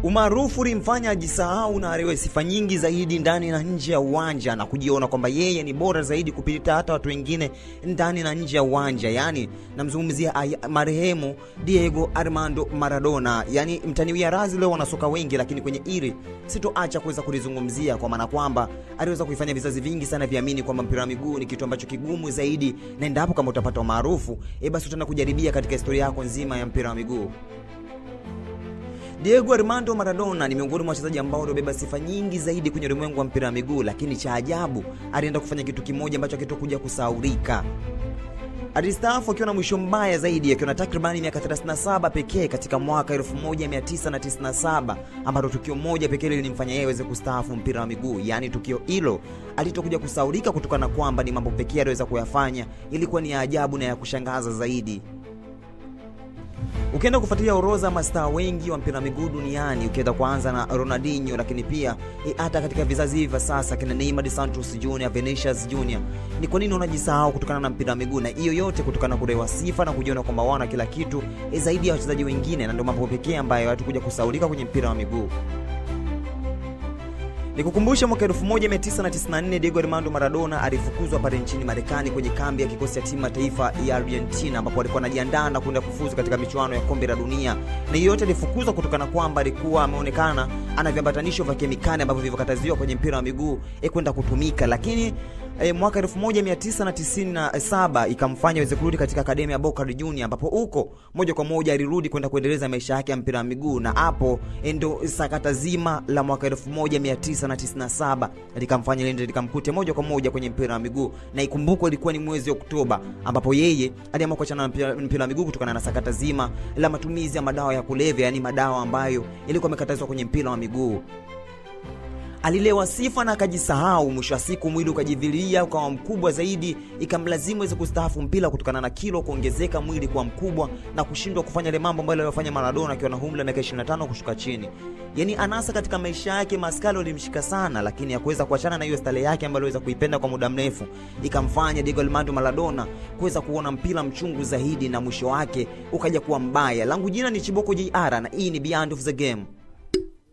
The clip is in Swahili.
Umaarufu ulimfanya ajisahau na arewe sifa nyingi zaidi ndani na nje ya uwanja na kujiona kwamba yeye ni bora zaidi kupita hata watu wengine ndani na nje ya uwanja. Yani namzungumzia marehemu Diego Armando Maradona. Yani mtaniwia radhi leo wanasoka wengi, lakini kwenye ili sitoacha kuweza kulizungumzia kwa maana kwamba aliweza kuifanya vizazi vingi sana viamini kwamba mpira wa miguu ni kitu ambacho kigumu zaidi, na endapo kama utapata umaarufu basi utaenda kujaribia katika historia yako nzima ya mpira wa miguu. Diego Armando Maradona ni miongoni mwa wachezaji ambao wamebeba sifa nyingi zaidi kwenye ulimwengu wa mpira wa miguu, lakini cha ajabu alienda kufanya kitu kimoja ambacho hakitokuja kusahaulika. Alistaafu akiwa na mwisho mbaya zaidi, akiwa na takribani miaka 37 pekee katika mwaka 1997, ambapo tukio moja pekee lilimfanya yeye aweze kustaafu mpira wa miguu. Yani tukio hilo alitokuja kusahaulika kutokana na kwamba ni mambo pekee aliweza kuyafanya ilikuwa ni ya ajabu na ya kushangaza zaidi. Ukienda kufuatilia orodha mastaa wengi wa mpira miguu duniani, ukienda kuanza na Ronaldinho, lakini pia hata katika vizazi hivi sasa kina Neymar de Santos Jr, Vinicius Jr, ni kwa nini unajisahau kutokana na mpira miguu? Na hiyo yote kutokana na kurewa sifa na kujiona kwamba wana kila kitu zaidi ya wachezaji wengine, na ndio mambo pekee ambayo watu kuja kusahaulika kwenye mpira wa miguu. Nikukumbusha mwaka 1994 Diego Armando Maradona alifukuzwa pale nchini Marekani kwenye kambi ya kikosi cha timu taifa ya Argentina, ambapo alikuwa anajiandaa na kwenda kufuzu katika michuano ya kombe la dunia. Na yote alifukuzwa kutokana na kwamba alikuwa ameonekana ana viambatanisho vya kemikali ambavyo vilivyokataziwa kwenye mpira wa miguu kwenda kutumika. Lakini mwaka 1997 ikamfanya aweze kurudi katika akademia ya Boca Juniors, ambapo huko moja kwa moja alirudi kwenda kuendeleza maisha yake ya mpira wa miguu. Na hapo ndo sakata zima la mwaka 1997 likamfanya lende likamkute moja kwa moja kwenye mpira wa miguu. Na ikumbuko ilikuwa ni mwezi Oktoba, ambapo yeye aliamua kuachana na mpira wa miguu kutokana na sakata zima la matumizi ya madawa ya kulevya, yani madawa ambayo ilikuwa imekatazwa kwenye mpira wa miguu. Alilewa sifa na akajisahau, mwisho wa siku mwili ukajidhilia ukawa mkubwa zaidi, ikamlazimu aweze kustaafu mpira kutokana na kilo kuongezeka, mwili kuwa mkubwa na kushindwa kufanya ile mambo ambayo aliyofanya Maradona akiwa na umri wa miaka 25 kushuka chini. Yani anasa katika maisha yake maskalo alimshika sana, lakini hakuweza kuachana na hiyo style yake ambayo aliweza kuipenda kwa muda mrefu, ikamfanya Diego Armando Maradona kuweza kuona mpira mchungu zaidi, na mwisho wake ukaja kuwa mbaya. Langu jina ni Chiboko JR na hii ni Beyond of the Game.